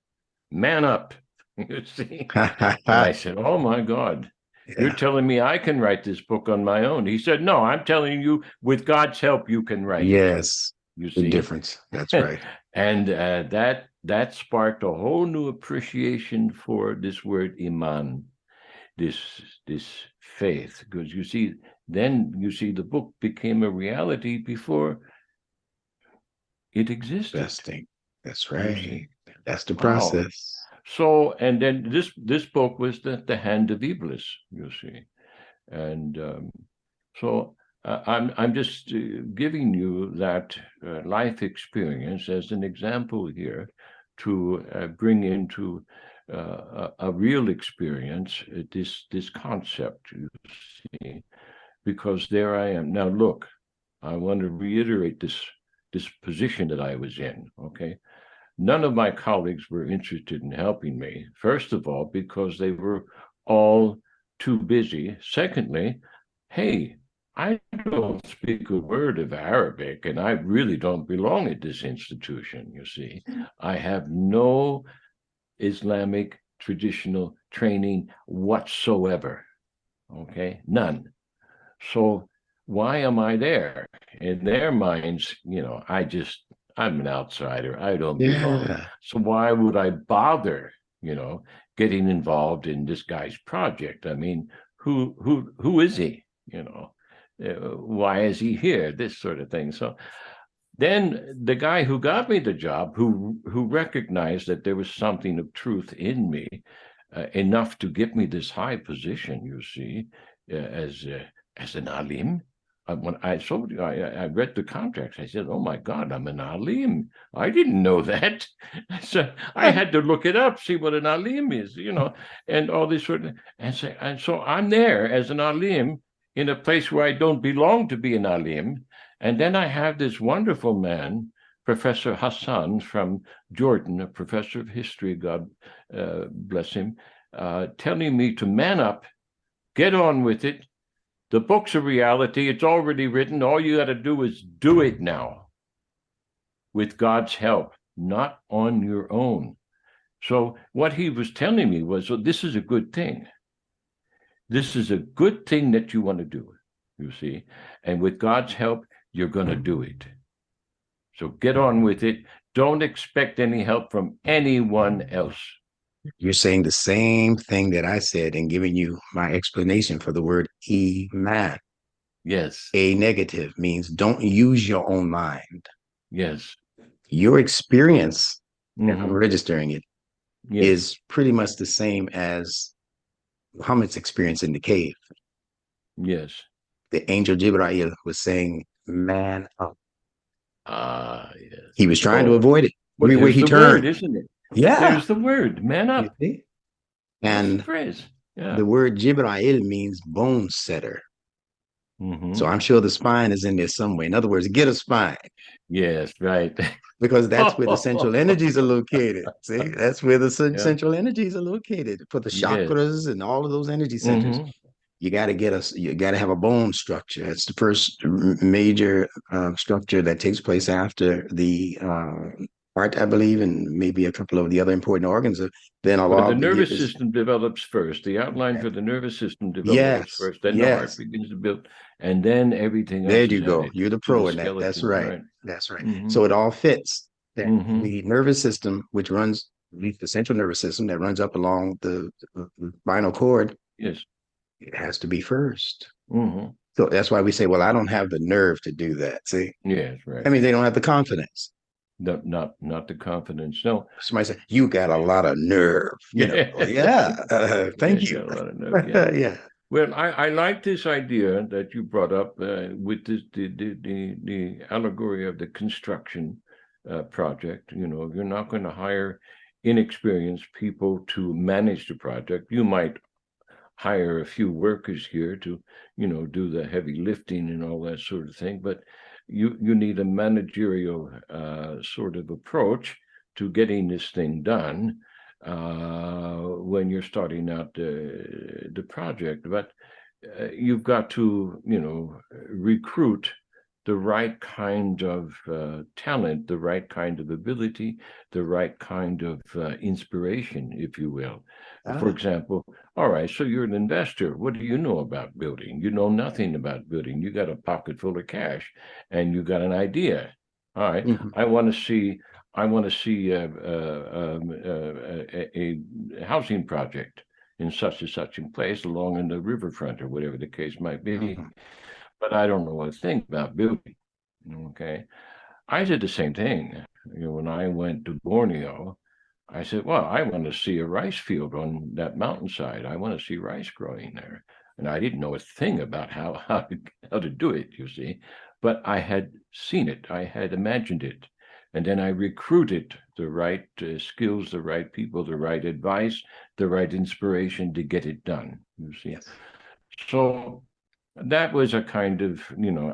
Man up. You see? And I said, oh my God. You're telling me I can write this book on my own. He said, no, I'm telling you, with God's help, you can write it. Yes. You see? The difference. That's right. And that sparked a whole new appreciation for this word iman, this faith. Because you see, the book became a reality before it existed. Interesting. That's right. That's the process. So, and then this book was the hand of Iblis, you see, and so I'm just giving you that life experience as an example here to bring into a real experience this concept, you see, because there I am now. Look, I want to reiterate this position that I was in. Okay. None of my colleagues were interested in helping me, first of all, because they were all too busy. Secondly, hey, I don't speak a word of Arabic, and I really don't belong at this institution, you see. I have no Islamic traditional training whatsoever, okay? None. So why am I there? In their minds, I'm an outsider. I don't belong. So why would I bother, getting involved in this guy's project? I mean, who is he? Why is he here? This sort of thing. So then the guy who got me the job, who recognized that there was something of truth in me, enough to give me this high position, you see, as an alim, when I told you, I read the contracts. I said, "Oh my God, I'm an alim. I didn't know that." So I had to look it up, see what an alim is, and all this sort of. And so I'm there as an alim in a place where I don't belong to be an alim, and then I have this wonderful man, Professor Hassan from Jordan, a professor of history, God bless him, telling me to man up, get on with it. The book's a reality. It's already written. All you got to do is do it now with God's help, not on your own. So what he was telling me was, well, this is a good thing. This is a good thing that you want to do, you see. And with God's help, you're going to do it. So get on with it. Don't expect any help from anyone else. You're saying the same thing that I said and giving you my explanation for the word iman. Yes. A negative means don't use your own mind. Yes. Your experience, I'm registering it, yes. is pretty much the same as Muhammad's experience in the cave. Yes. The angel Jibreel was saying, man up. Yes. He was trying to avoid it. Well, Everywhere he turned. Word, isn't it? Yeah. There's the word, man up. And that's the phrase. Yeah. The word Jibreel means bone setter. So I'm sure the spine is in there somewhere. In other words, get a spine. Yes, right. Because that's where the central energies are located. See, that's where the central energies are located for the chakras and all of those energy centers. You got to you got to have a bone structure. It's the first major structure that takes place after the heart, I believe, and maybe a couple of the other important organs. Then the nervous system develops first. The outline for the nervous system develops first. Then the heart begins to build, and then everything else. There you go. You're the pro in that. That's right. That's right. So it all fits. The nervous system, which runs the central nervous system that runs up along the spinal cord. Yes. It has to be first. So that's why we say, well, I don't have the nerve to do that. See? Yes, right. I mean, they don't have the confidence. Not the confidence. No. Somebody said, you got a lot of nerve. You know? Thank you. Got a lot of nerve, yeah. Well, I like this idea that you brought up with this, the allegory of the construction project. You're not going to hire inexperienced people to manage the project. You might hire a few workers here to, do the heavy lifting and all that sort of thing. But you need a managerial sort of approach to getting this thing done when you're starting out the project. But you've got to, recruit the right kind of talent, the right kind of ability, the right kind of inspiration, if you will. For example, all right, so you're an investor. What do you know about building? You know nothing about building. You got a pocket full of cash and you got an idea. All right, I want to see a housing project in such and such a place along in the riverfront or whatever the case might be. But I don't know a thing about building. Okay. I did the same thing. When I went to Borneo, I said, well, I want to see a rice field on that mountainside. I want to see rice growing there. And I didn't know a thing about how to do it, you see. But I had seen it. I had imagined it. And then I recruited the right skills, the right people, the right advice, the right inspiration to get it done, you see. Yes. So that was a kind of,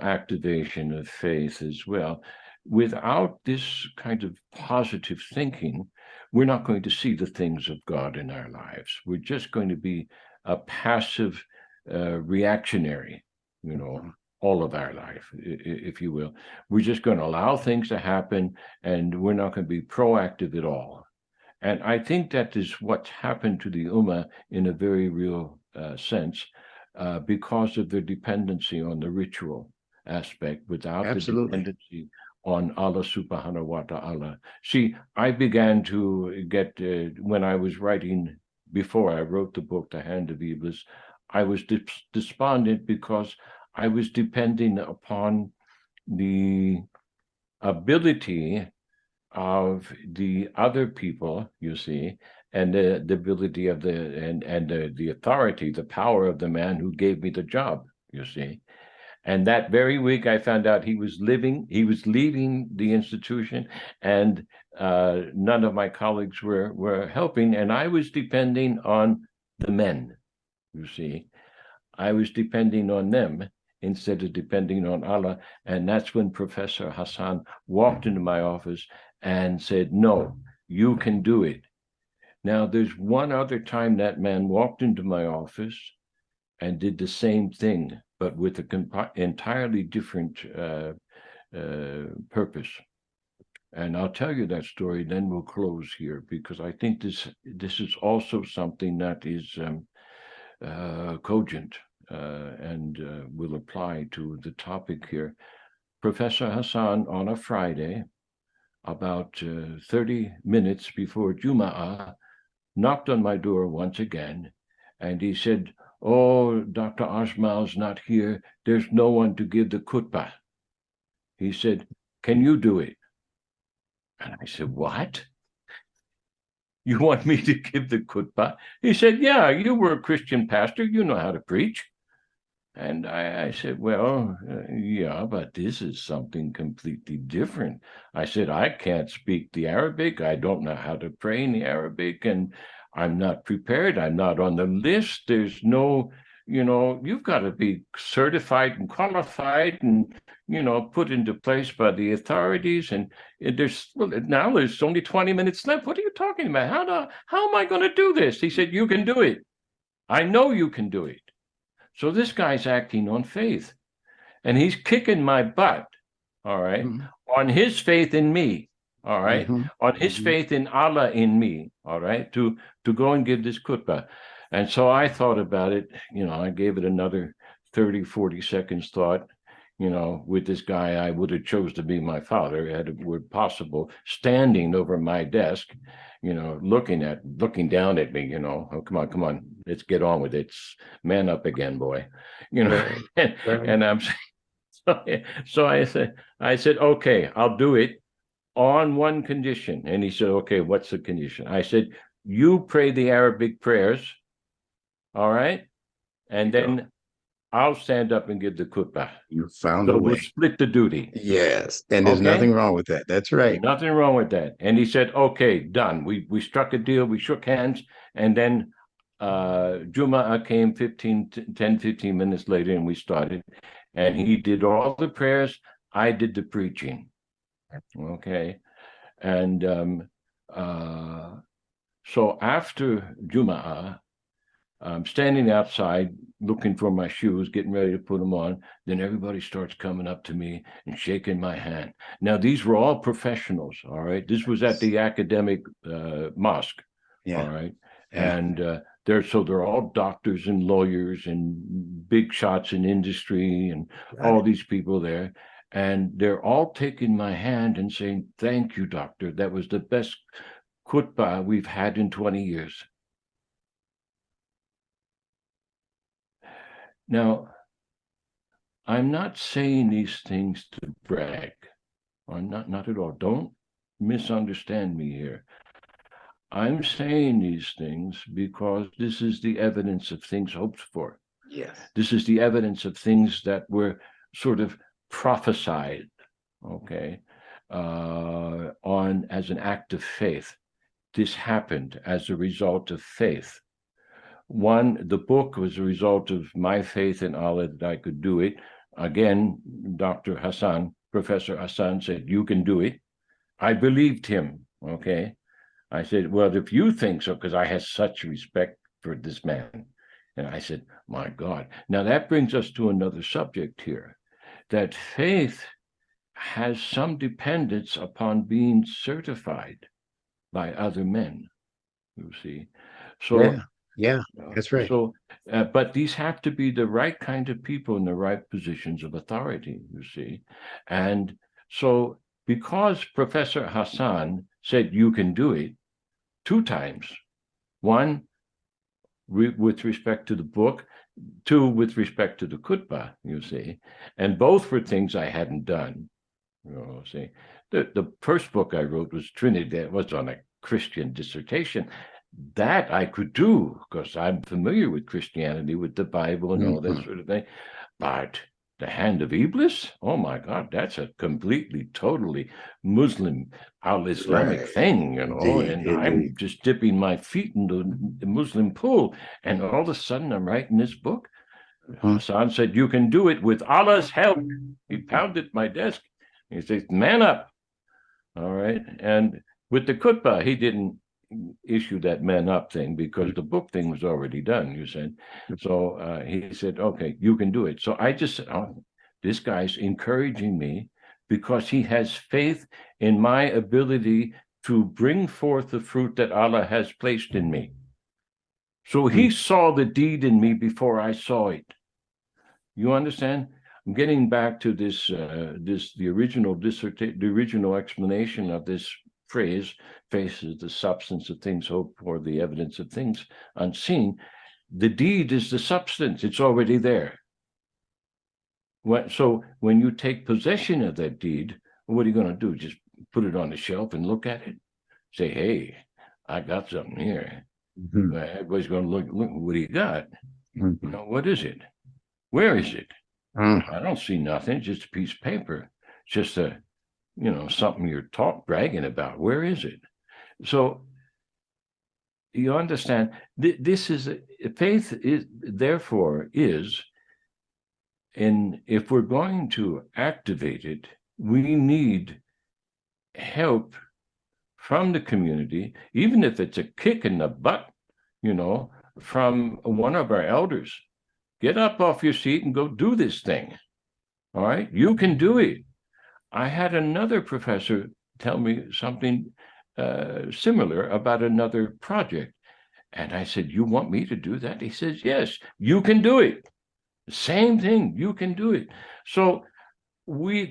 activation of faith as well. Without this kind of positive thinking, we're not going to see the things of God in our lives. We're just going to be a passive reactionary, all of our life, if you will. We're just going to allow things to happen, and we're not going to be proactive at all. And I think that is what's happened to the Ummah in a very real sense. Because of their dependency on the ritual aspect, without the dependency on Allah subhanahu wa ta'ala. See, I began to get, when I was writing, before I wrote the book, The Hand of Iblis, I was despondent because I was depending upon the ability of the other people, you see, and the ability of the authority, the power of the man who gave me the job, you see. And that very week, I found out he was leaving the institution, and none of my colleagues were helping, and I was depending on the men. You see, I was depending on them instead of depending on Allah. And that's when Professor Hassan walked into my office and said, "No, you can do it." Now, there's one other time that man walked into my office and did the same thing, but with an entirely different purpose. And I'll tell you that story, then we'll close here, because I think this is also something that is cogent and will apply to the topic here. Professor Hassan, on a Friday, about 30 minutes before Jum'ah, knocked on my door once again, and he said, "Oh, Dr. Ajmal's not here. There's no one to give the khutbah." He said, "Can you do it?" And I said, "What? You want me to give the khutbah?" He said, "Yeah, you were a Christian pastor. You know how to preach." And I said, "Well, yeah, but this is something completely different." I said, "I can't speak the Arabic. I don't know how to pray in the Arabic, and I'm not prepared. I'm not on the list. There's no, you've got to be certified and qualified and, put into place by the authorities. And now there's only 20 minutes left. What are you talking about? How am I going to do this?" He said, "You can do it. I know you can do it." So this guy's acting on faith, and he's kicking my butt, all right, on his faith in me, all right, on his faith in Allah in me, all right, to go and give this khutbah. And so I thought about it, I gave it another 30, 40 seconds thought. With this guy, I would have chose to be my father, had it were possible, standing over my desk, looking down at me, "Oh, come on, let's get on with it. Man up again, boy." Right. And I'm so I said, "Okay, I'll do it on one condition." And he said, "Okay, what's the condition?" I said, "You pray the Arabic prayers, all right, and then I'll stand up and give the khutbah. You found So a we'll way. split the duty." Yes. And there's Okay? nothing wrong with that. That's right. Nothing wrong with that. And he said, "Okay, done." We struck a deal, we shook hands, and then Jum'ah came 15 minutes later, and we started. And he did all the prayers, I did the preaching. Okay. And so after Jum'ah, I'm standing outside looking for my shoes, getting ready to put them on. Then everybody starts coming up to me and shaking my hand. Now, these were all professionals, all right? This was at the academic mosque, Yeah. all right? Yeah. And they're all doctors and lawyers and big shots in industry and all these people there. And they're all taking my hand and saying, "Thank you, doctor. That was the best khutbah we've had in 20 years." Now, I'm not saying these things to brag. I'm not at all. Don't misunderstand me here. I'm saying these things because this is the evidence of things hoped for. Yes. This is the evidence of things that were sort of prophesied, okay, on as an act of faith. This happened as a result of faith. One, the book was a result of my faith in Allah that I could do it. Again, Professor Hassan said, "You can do it." I believed him, okay? I said, "Well, if you think so," because I had such respect for this man. And I said, "My God." Now that brings us to another subject here, that faith has some dependence upon being certified by other men, you see. So Yeah. That's right. But these have to be the right kind of people in the right positions of authority, you see. And so, because Professor Hassan said, "You can do it," two times, one with respect to the book, two with respect to the khutbah, you see, and both were things I hadn't done. See, the first book I wrote was Trinity. That was on a Christian dissertation. That I could do because I'm familiar with Christianity, with the Bible and all that sort of thing. But the hand of Iblis? Oh my God, that's a completely, totally Muslim, al-Islamic Right. thing, Indeed. and Indeed. I'm just dipping my feet in the Muslim pool. And all of a sudden I'm writing this book. Mhm. Hassan said, "You can do it with Allah's help." He pounded my desk. He said, "Man up." All right. And with the khutbah, he didn't issue that man up thing because the book thing was already done, you said. So he said, "Okay, you can do it." So I just said, "Oh, this guy's encouraging me because he has faith in my ability to bring forth the fruit that Allah has placed in me. So he saw the deed in me before I saw it. You understand? I'm getting back to the original explanation of this phrase, faith is the substance of things hoped for, the evidence of things unseen. The deed is the substance, it's already there. So when you take possession of that deed, what are you going to do? Just put it on the shelf and look at it? Say, hey, I got something here. Mhm. Everybody's going to look, what do you got? Mhm. What is it? Where is it? Mhm. I don't see nothing, just a piece of paper. Just something you're bragging about. Where is it? So you understand, this is faith is therefore is, and if we're going to activate it, we need help from the community, even if it's a kick in the butt, you know, from one of our elders. Get up off your seat and go do this thing. All right, you can do it. I had another professor tell me something similar about another project. And I said, "You want me to do that?" He says, "Yes, you can do it. Same thing, you can do it." So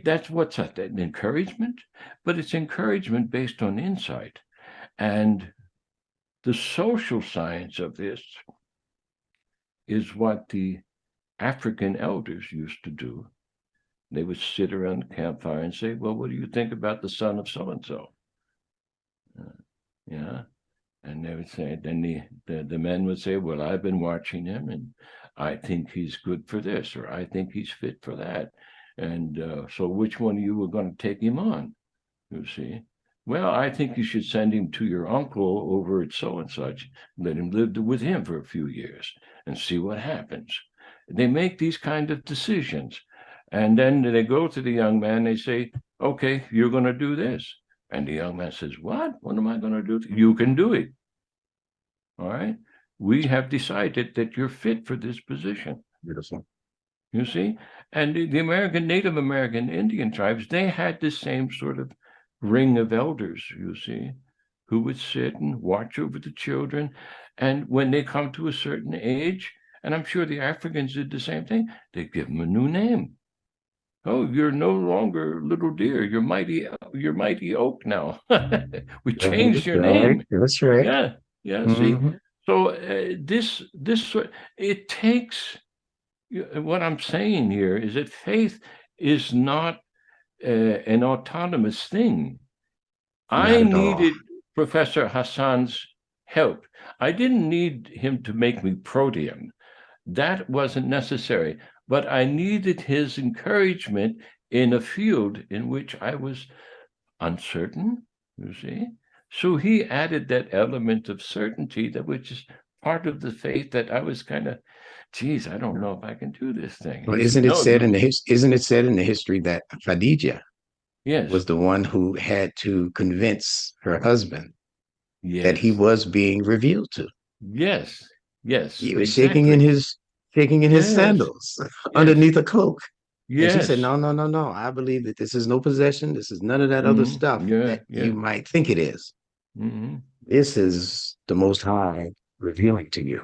that's what's that, an encouragement, but it's encouragement based on insight. And the social science of this is what the African elders used to do. They would sit around the campfire and say, "Well, what do you think about the son of so and so?" Yeah. And they would say, then the men would say, "Well, I've been watching him and I think he's good for this, or I think he's fit for that. And so which one of you are going to take him on?" You see? "Well, I think you should send him to your uncle over at so and such, let him live with him for a few years and see what happens." They make these kind of decisions. And then they go to the young man, they say, "Okay, you're going to do this." And the young man says, "What? What am I going to do?" "You can do it. All right. We have decided that you're fit for this position." Beautiful. You see? And the American, Native American Indian tribes, they had the same sort of ring of elders, you see, who would sit and watch over the children. And when they come to a certain age, and I'm sure the Africans did the same thing, they give them a new name. "Oh, you're no longer little deer. You're mighty oak now." We Right. changed your Right. name. That's right. Yeah, yeah. See, Mhm. so it takes. What I'm saying here is that faith is not an autonomous thing. Not I at all. needed Professor Hassan's help. I didn't need him to make me proteum. That wasn't necessary, but I needed his encouragement in a field in which I was uncertain, you see. So he added that element of certainty, that which is part of the faith, that I was kind of, geez, I don't know if I can do this thing. Well, He said, "No, you, isn't it said in the history that Khadija yes, was the one who had to convince her husband that he yes, was being revealed to? yes, yes, He was exactly. shaking in his Yes, sandals yes, underneath a cloak. And she said, yes. "No, no, no, no. I believe that this is no possession. This is none of that other stuff Yeah, that you yeah. might think it is. Hmm. This is the Most High revealing to you.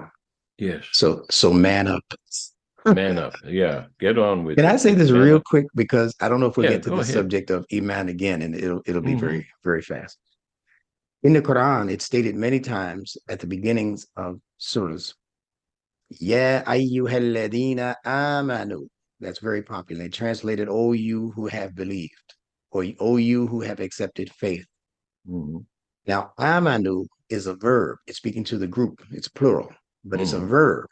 Yes. So man up." Man up. Yeah. Get on with Can I it. say this Man real up. quick, because I don't know if we'll Yeah, get to go this ahead. subject of Iman again, and it'll be Hmm. very, very fast. In the Quran, it's stated many times at the beginnings of surahs, "Ya ayyuhalladina amanu." That's very popular. They translated, "O you who have believed," or "O you who have accepted faith." Hmm. Now, amanu is a verb. It's speaking to the group. It's plural, but it's a Hmm. verb.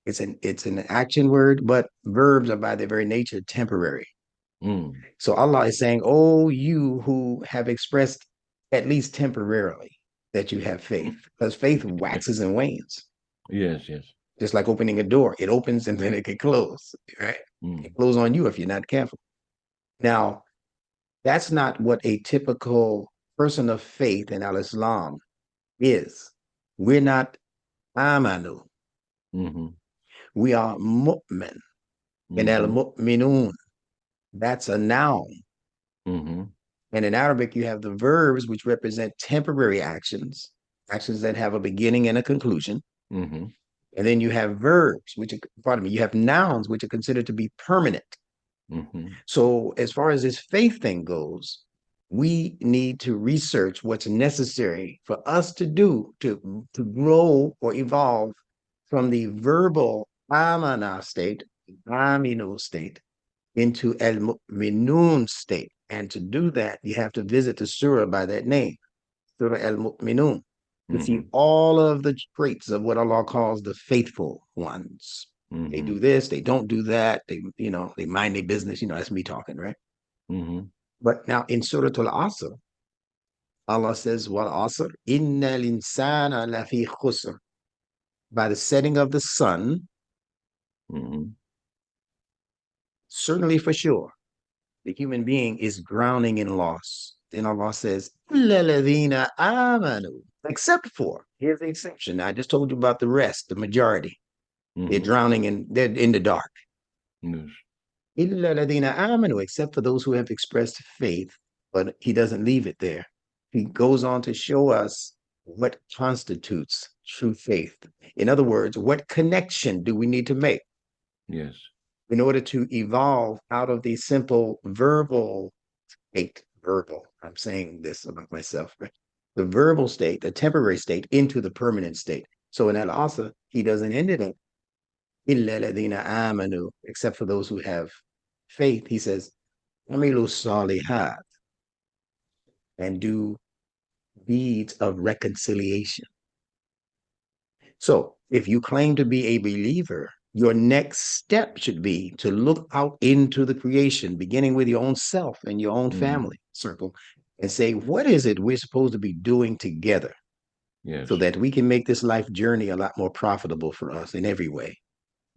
It's an action word, but verbs are by their very nature temporary. Mm. So Allah is saying, "Oh, you who have expressed at least temporarily that you have faith, because faith waxes and wanes, Yes, yes. just like opening a door. It opens and then it can close, right? It can Mm. close on you if you're not careful. Now, that's not what a typical person of faith in Al-Islam is. We're not amanu. Mm-hmm. We are mu'min. And Mm-hmm. al-mu'minun, that's a noun. Mm-hmm. And in Arabic, you have the verbs, which represent temporary actions, actions that have a beginning and a conclusion. Mm-hmm. And then you have verbs, which are, pardon me, you have nouns, which are considered to be permanent. Mm-hmm. So, as far as this faith thing goes, we need to research what's necessary for us to do to grow or evolve from the verbal amana state, amino state, into al mu'minun state. And to do that, you have to visit the surah by that name, Surah al mu'minun, to see Mm-hmm. all of the traits of what Allah calls the faithful ones. They Mm-hmm. do this, they don't do that. They mind their business. That's me talking, right? Mm-hmm. But now in Surah Al-Asr, Allah says, Wal Asr, inna linsana lafi khusr. By the setting of the sun, Mm-hmm. certainly for sure, the human being is drowning in loss. Then Allah says, "Illa amanu," except for, here's the exception. I just told you about the rest, the majority. Mm-hmm. They're in the dark. Yes. "Illa amanu," except for those who have expressed faith. But he doesn't leave it there. He goes on to show us what constitutes true faith. In other words, what connection do we need to make Yes. in order to evolve out of the simple verbal state, verbal, I'm saying this about myself, right? The verbal state, the temporary state, into the permanent state. So in Al-Asr, he doesn't end it at illa ladina amanu, except for those who have faith. He says, amilu salihat, and do deeds of reconciliation. So if you claim to be a believer, your next step should be to look out into the creation, beginning with your own self and your own Mm-hmm. family circle, and say, what is it we're supposed to be doing together Yes. so that we can make this life journey a lot more profitable for us in every way?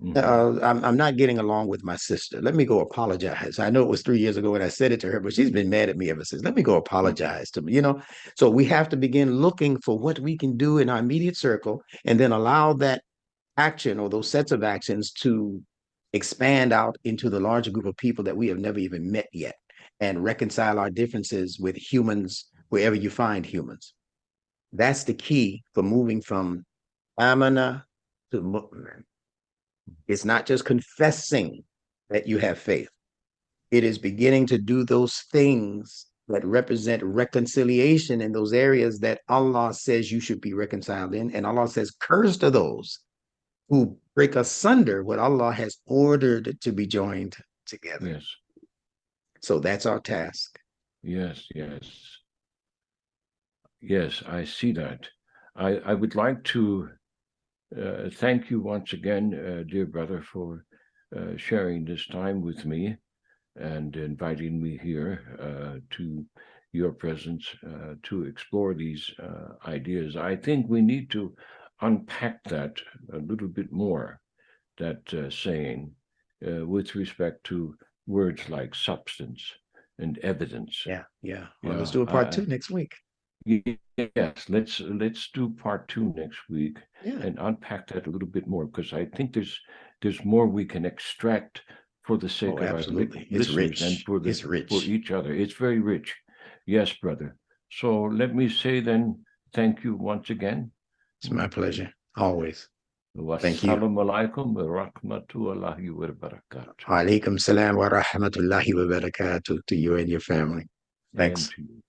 Mm-hmm. I'm not getting along with my sister. Let me go apologize. I know it was 3 years ago when I said it to her, but she's been mad at me ever since. Let me go Mm-hmm. apologize to me. So we have to begin looking for what we can do in our immediate circle and then allow that action or those sets of actions to expand out into the larger group of people that we have never even met yet and reconcile our differences with humans wherever you find humans. That's the key for moving from amana to mu'min. It's not just confessing that you have faith. It is beginning to do those things that represent reconciliation in those areas that Allah says you should be reconciled in. And Allah says, cursed are those who break asunder what Allah has ordered to be joined together. Yes. So that's our task. Yes. Yes. Yes. I see that. I would like to thank you once again, dear brother, for sharing this time with me and inviting me here to your presence to explore these ideas. I think we need to unpack that a little bit more, that saying, with respect to words like substance and evidence. Yeah, yeah. Well, let's Yeah, do a part two next week. yes, let's do part two next week Yeah. and unpack that a little bit more, because I think there's more we can extract for the sake Oh, of our absolutely. It's listeners and rich. It's for rich. each other. It's very rich. Yes, brother. So let me say then, thank you once again. It's my pleasure. Always. Thank you. Wassalamu alaikum wa rahmatullahi wa barakatuh. Alaikum salam wa rahmatullahi wa barakatuh to you and your family. And Thanks. to you.